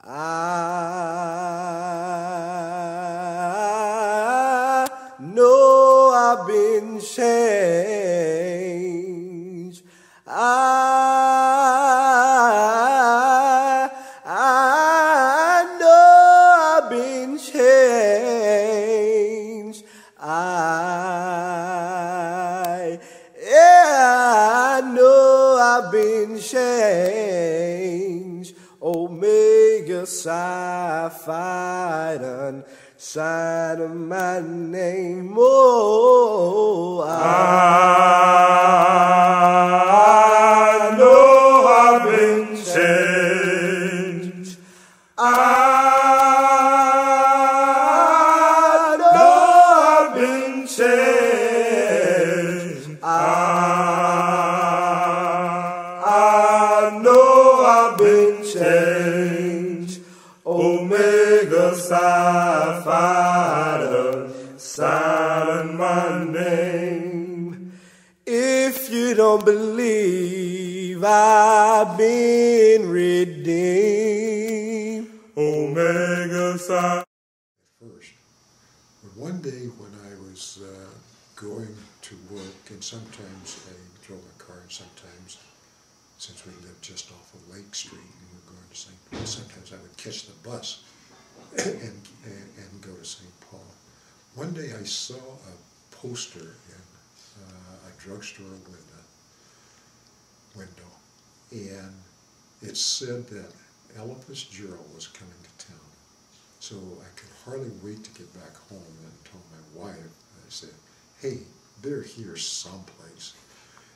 I know I've been changed. I know I've been changed. I know I've been changed. Omega Psi Phi sign of my name. Oh, I know I've been changed. I know I've been changed. I know I've been changed. Omega Psi Phi sign my name. if you don't believe I've been redeemed. Omega Psi. First, but one day when I was going to work, and sometimes I drove a car, and sometimes, since we lived just off of Lake Street and we were going to St. Paul, sometimes I would catch the bus and go to St. Paul. One day I saw a poster in a drugstore window, and it said that Elvis Gerald was coming to town. So I could hardly wait to get back home and told my wife, I said, hey, they're here someplace.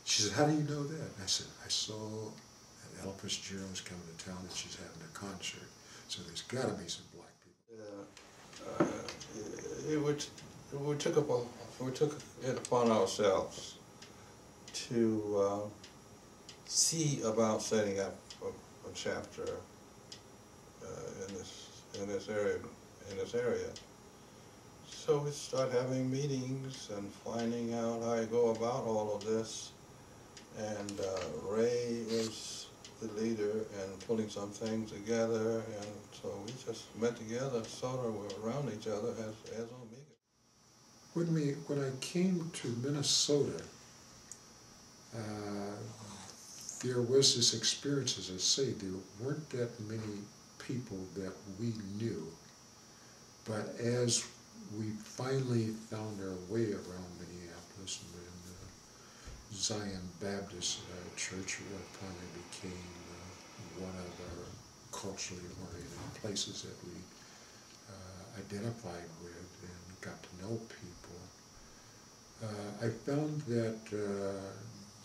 She said, how do you know that? And I said, I saw that Elvis Gerald was coming to town and she's having a concert. So there's got to be some black people. We took it upon ourselves to see about setting up a chapter in this area. So we start having meetings and finding out how you go about all of this. And Ray was the leader and pulling some things together, and so we just met together, sort of were around each other as Omega. When I came to Minnesota, there was this experience, as I say, there weren't that many people that we knew. But as we finally found our way around Minneapolis, and the Zion Baptist Church finally became one of our culturally oriented places that we identified with and got to know people, I found that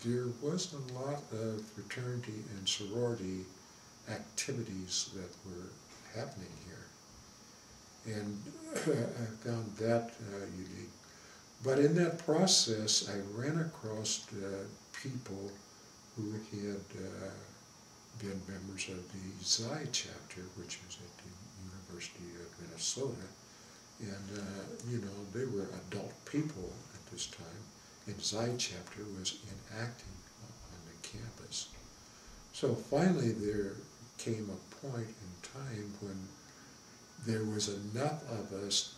there was a lot of fraternity and sorority activities that were happening here. And I found that unique. But in that process, I ran across people who had been members of the Xi chapter, which was at the University of Minnesota. And, you know, they were adult people at this time. And Xi chapter was enacting on the campus. So finally there came a point in time when there was enough of us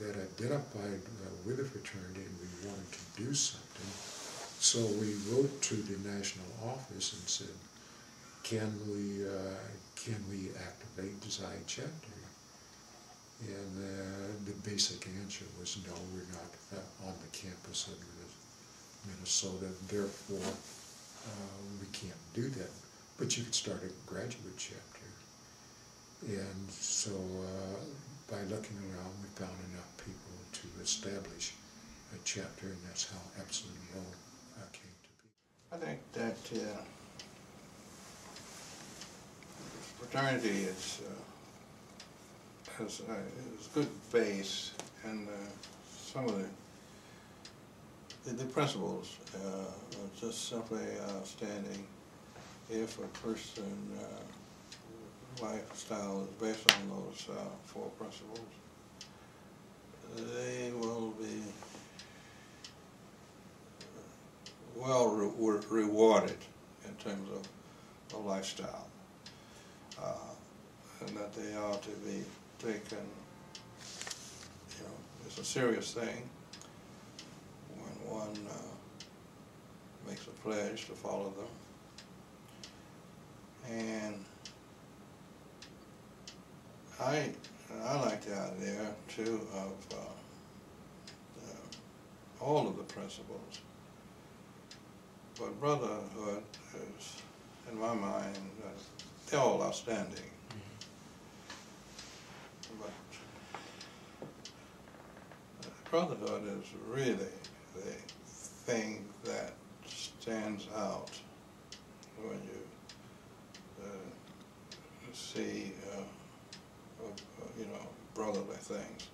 that identified with the fraternity and we wanted to do something. So we wrote to the national office and said, can we activate the Xi chapter? And the basic answer was no, we're not on the campus of Minnesota, therefore we can't do that. But you could start a graduate chapter. And so by looking around, we found enough people to establish a chapter, and that's how Epsilon Rho came to be. I think that fraternity is a good base, and some of the principles are just simply outstanding. If a person lifestyle is based on those 4 principles, they will be well rewarded in terms of a lifestyle. and that they are to be taken, it's a serious thing when one makes a pledge to follow them. And I like the idea too of all of the principles, but brotherhood is, in my mind, they're all outstanding. But brotherhood is really the thing that stands out when you see, brotherly things.